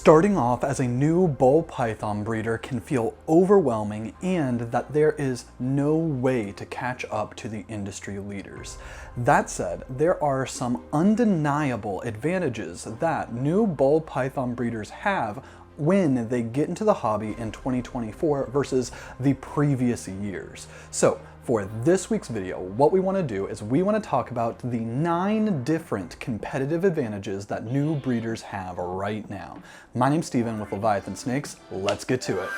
Starting off as a new ball python breeder can feel overwhelming and that there is no way to catch up to the industry leaders. That said, there are some undeniable advantages that new ball python breeders have when they get into the hobby in 2024 versus the previous years. So for this week's video, what we want to do is we want to talk about the 9 different competitive advantages that new breeders have right now. My name's Steven with Leviathan Snakes. Let's get to it.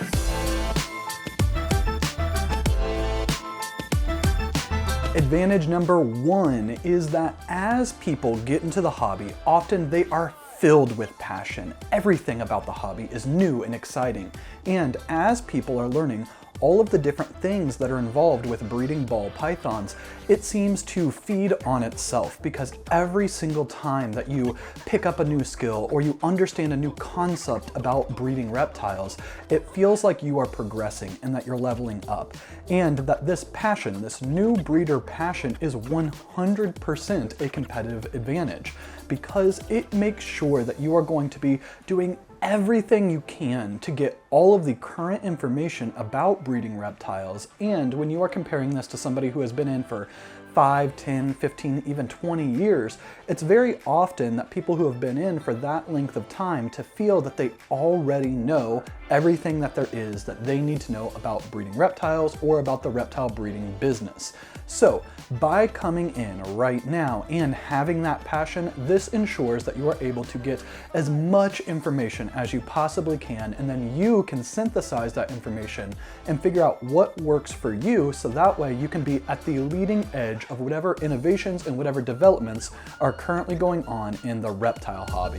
Advantage number 1 is that as people get into the hobby, often they are filled with passion. Everything about the hobby is new and exciting. And as people are learning all of the different things that are involved with breeding ball pythons, it seems to feed on itself, because every single time that you pick up a new skill or you understand a new concept about breeding reptiles, it feels like you are progressing and that you're leveling up. And that this passion, this new breeder passion, is 100% a competitive advantage, because it makes sure that you are going to be doing everything you can to get all of the current information about breeding reptiles. And when you are comparing this to somebody who has been in for 5, 10, 15, even 20 years, it's very often that people who have been in for that length of time to feel that they already know everything that there is that they need to know about breeding reptiles or about the reptile breeding business. So by coming in right now and having that passion, this ensures that you are able to get as much information as you possibly can, and then you can synthesize that information and figure out what works for you, so that way you can be at the leading edge of whatever innovations and whatever developments are currently going on in the reptile hobby.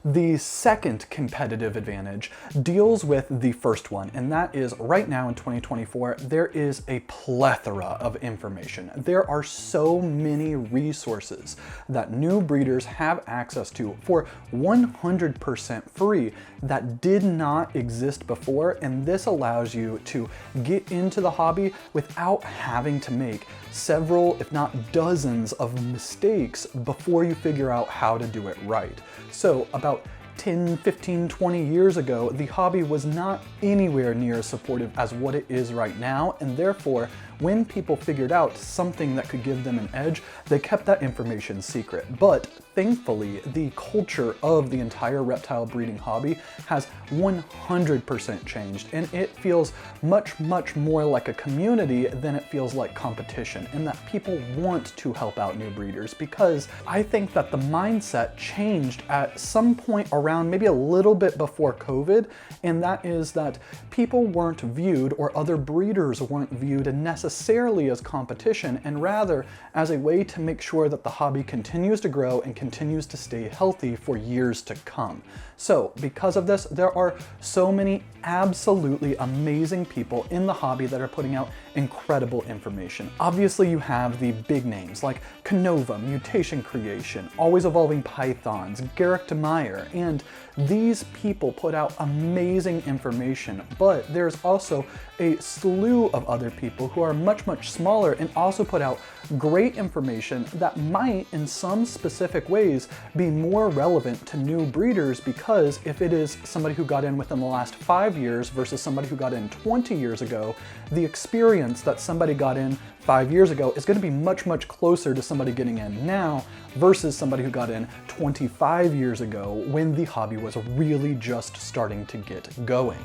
The second competitive advantage deals with the first one, and that is right now in 2024, there is a plethora of information. There are so many resources that new breeders have access to for 100% free that did not exist before, and this allows you to get into the hobby without having to make several, if not dozens, of mistakes before you figure out how to do it right. So about 10, 15, 20 years ago, the hobby was not anywhere near as supportive as what it is right now, and therefore, when people figured out something that could give them an edge, they kept that information secret. But thankfully, the culture of the entire reptile breeding hobby has 100% changed, and it feels much, much more like a community than it feels like competition, and that people want to help out new breeders, because I think that the mindset changed at some point around maybe a little bit before COVID, and that is that people weren't viewed, or other breeders weren't viewed necessarily as competition, and rather as a way to make sure that the hobby continues to grow and continues to stay healthy for years to come. So because of this, there are so many absolutely amazing people in the hobby that are putting out incredible information. Obviously you have the big names like Canova, Mutation Creation, Always Evolving Pythons, Garrick DeMeyer, and these people put out amazing information, but there's also a slew of other people who are much, much smaller and also put out great information that might, in some specific ways, be more relevant to new breeders, because if it is somebody who got in within the last 5 years versus somebody who got in 20 years ago, the experience that somebody got in 5 years ago is going to be much, much closer to somebody getting in now versus somebody who got in 25 years ago when the hobby was really just starting to get going.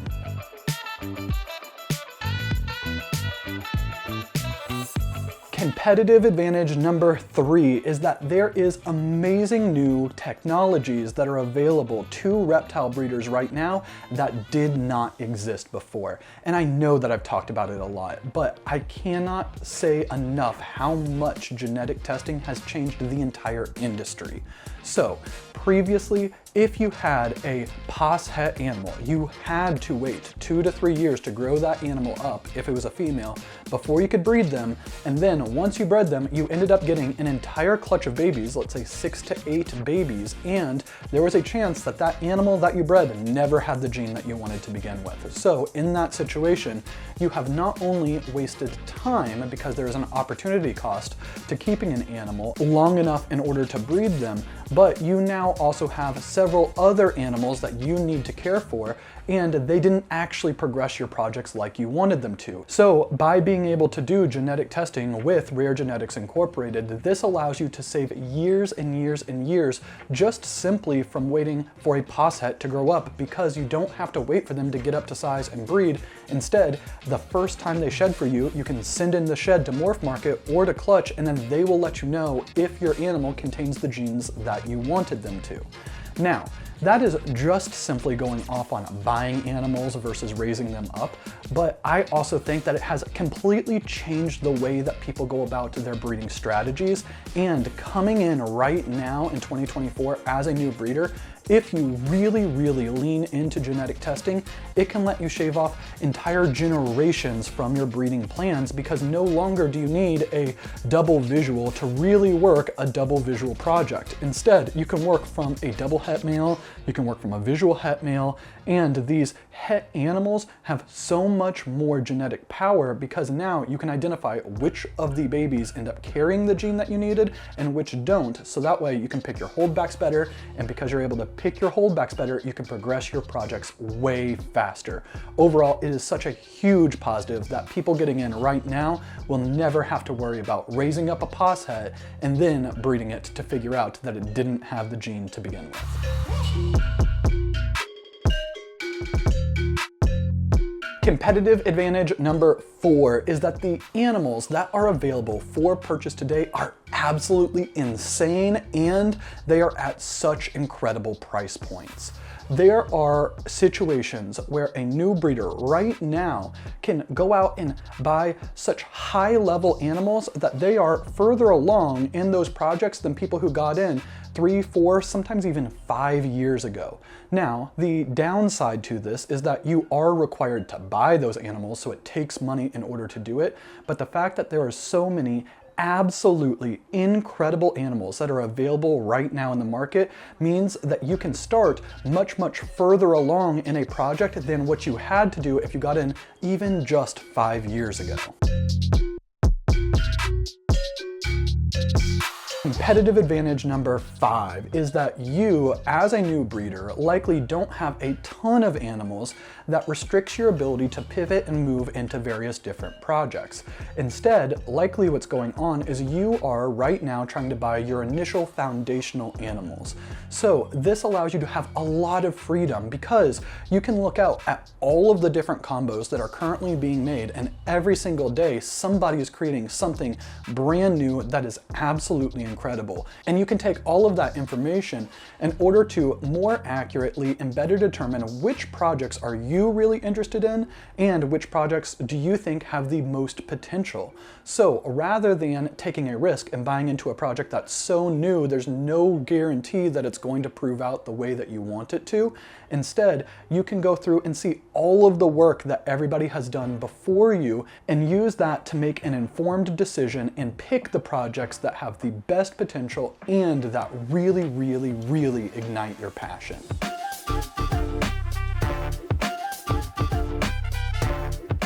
Competitive advantage number 3 is that there is amazing new technologies that are available to reptile breeders right now that did not exist before. And I know that I've talked about it a lot, but I cannot say enough how much genetic testing has changed the entire industry. So previously, if you had a pos het animal, you had to wait 2 to 3 years to grow that animal up, if it was a female, before you could breed them. And then once you bred them, you ended up getting an entire clutch of babies, let's say 6 to 8 babies, and there was a chance that that animal that you bred never had the gene that you wanted to begin with. So in that situation, you have not only wasted time because there is an opportunity cost to keeping an animal long enough in order to breed them, but you now also have several other animals that you need to care for, and they didn't actually progress your projects like you wanted them to. So by being able to do genetic testing with Rare Genetics Incorporated, this allows you to save years and years and years just simply from waiting for a pos het to grow up, because you don't have to wait for them to get up to size and breed. Instead, the first time they shed for you, you can send in the shed to Morph Market or to Clutch, and then they will let you know if your animal contains the genes that you wanted them to. Now, that is just simply going off on buying animals versus raising them up, but I also think that it has completely changed the way that people go about their breeding strategies. And coming in right now in 2024 as a new breeder, if you really lean into genetic testing, it can let you shave off entire generations from your breeding plans, because no longer do you need a double visual to really work a double visual project. Instead, you can work from a double het male, you can work from a visual het male, and these het animals have so much more genetic power because now you can identify which of the babies end up carrying the gene that you needed and which don't, so that way you can pick your holdbacks better, and because you're able to pick your holdbacks better, you can progress your projects way faster. Overall, it is such a huge positive that people getting in right now will never have to worry about raising up a pos het and then breeding it to figure out that it didn't have the gene to begin with. Competitive advantage number 4 is that the animals that are available for purchase today are absolutely insane, and they are at such incredible price points. There are situations where a new breeder right now can go out and buy such high-level animals that they are further along in those projects than people who got in 3, 4, sometimes even 5 years ago. Now, the downside to this is that you are required to buy those animals, so it takes money in order to do it. But the fact that there are so many absolutely incredible animals that are available right now in the market means that you can start much further along in a project than what you had to do if you got in even just 5 years ago. Competitive advantage number 5 is that you, as a new breeder, likely don't have a ton of animals that restricts your ability to pivot and move into various different projects. Instead, likely what's going on is you are right now trying to buy your initial foundational animals. So this allows you to have a lot of freedom because you can look out at all of the different combos that are currently being made, and every single day somebody is creating something brand new that is absolutely incredible. And you can take all of that information in order to more accurately and better determine which projects are you really interested in and which projects do you think have the most potential. So rather than taking a risk and buying into a project that's so new there's no guarantee that it's going to prove out the way that you want it to, instead you can go through and see all of the work that everybody has done before you and use that to make an informed decision and pick the projects that have the best potential and that really ignite your passion.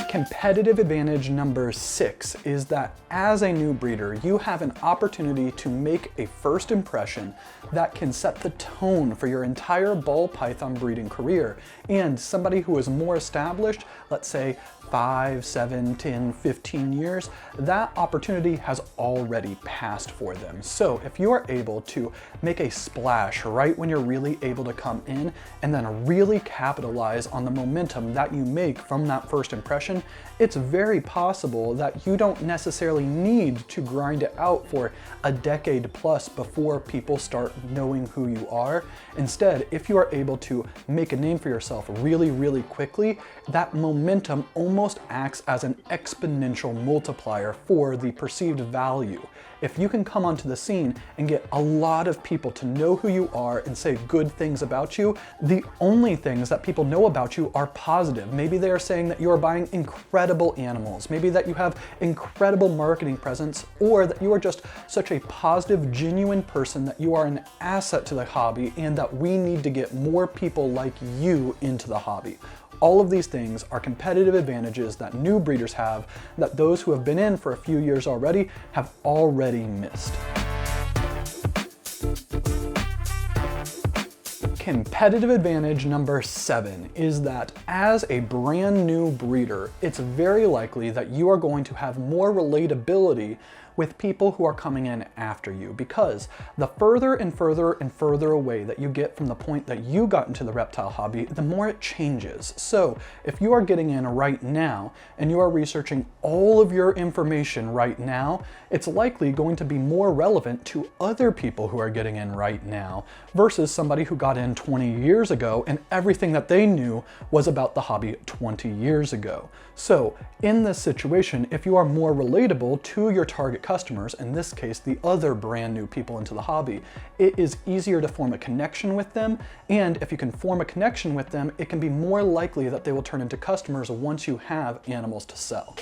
Competitive advantage number 6 is that as a new breeder, you have an opportunity to make a first impression that can set the tone for your entire ball python breeding career. And somebody who is more established, let's say 5, 7, 10, 15 years, that opportunity has already passed for them. So if you are able to make a splash right when you're really able to come in and then really capitalize on the momentum that you make from that first impression, it's very possible that you don't necessarily need to grind it out for a decade plus before people start knowing who you are. Instead, if you are able to make a name for yourself really quickly, that momentum almost almost acts as an exponential multiplier for the perceived value. If you can come onto the scene and get a lot of people to know who you are and say good things about you, the only things that people know about you are positive. Maybe they are saying that you are buying incredible animals, maybe that you have incredible marketing presence, or that you are just such a positive, genuine person that you are an asset to the hobby and that we need to get more people like you into the hobby. All of these things are competitive advantages that new breeders have that those who have been in for a few years already have already missed. Competitive advantage number 7 is that as a brand new breeder, it's very likely that you are going to have more relatability with people who are coming in after you, because the further and further and further away that you get from the point that you got into the reptile hobby, the more it changes. So if you are getting in right now and you are researching all of your information right now, it's likely going to be more relevant to other people who are getting in right now versus somebody who got in 20 years ago and everything that they knew was about the hobby 20 years ago. So in this situation, if you are more relatable to your target customers, in this case, the other brand new people into the hobby, it is easier to form a connection with them. And if you can form a connection with them, it can be more likely that they will turn into customers once you have animals to sell.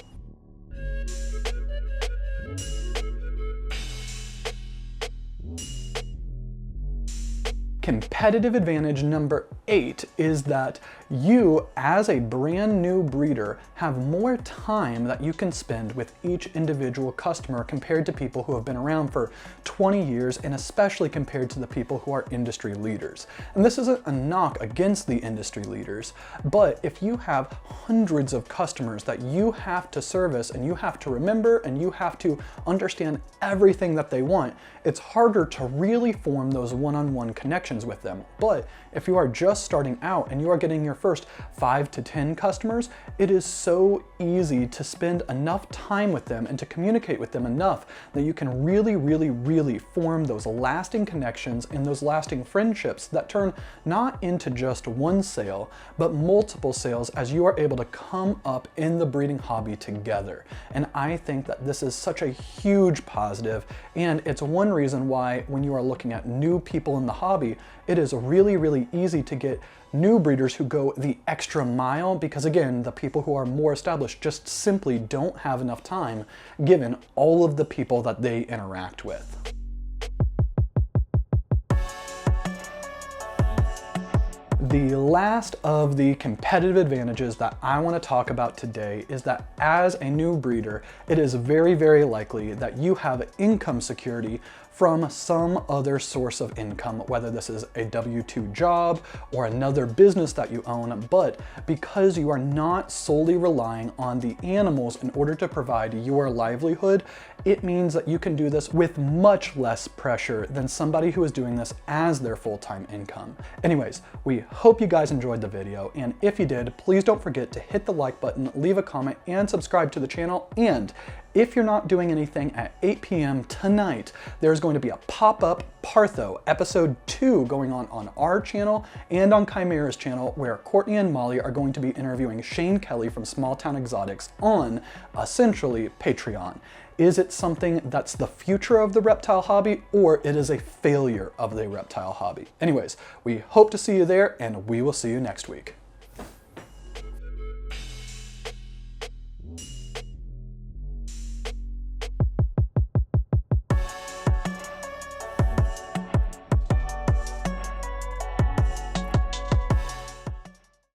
Competitive advantage number 8 is that you, as a brand new breeder, have more time that you can spend with each individual customer compared to people who have been around for 20 years, and especially compared to the people who are industry leaders. And this isn't a knock against the industry leaders, but if you have hundreds of customers that you have to service and you have to remember and you have to understand everything that they want, it's harder to really form those one-on-one connections with them. But if you are just starting out and you are getting your first 5 to 10 customers, it is so easy to spend enough time with them and to communicate with them enough that you can really form those lasting connections and those lasting friendships that turn not into just one sale, but multiple sales as you are able to come up in the breeding hobby together. And I think that this is such a huge positive, and it's one reason why when you are looking at new people in the hobby, it is really easy to get new breeders who go the extra mile, because again, the people who are more established just simply don't have enough time given all of the people that they interact with. The last of the competitive advantages that I want to talk about today is that as a new breeder, it is very likely that you have income security from some other source of income, whether this is a W-2 job or another business that you own, but because you are not solely relying on the animals in order to provide your livelihood, it means that you can do this with much less pressure than somebody who is doing this as their full-time income. Anyways, we hope you guys enjoyed the video, and if you did, please don't forget to hit the like button, leave a comment, and subscribe to the channel. And if you're not doing anything at 8 p.m. tonight, there's going to be a pop-up Partho episode 2 going on our channel and on Chimera's channel, where Courtney and Molly are going to be interviewing Shane Kelly from Small Town Exotics on, essentially, Patreon. Is it something that's the future of the reptile hobby, or it is a failure of the reptile hobby? Anyways, we hope to see you there, and we will see you next week.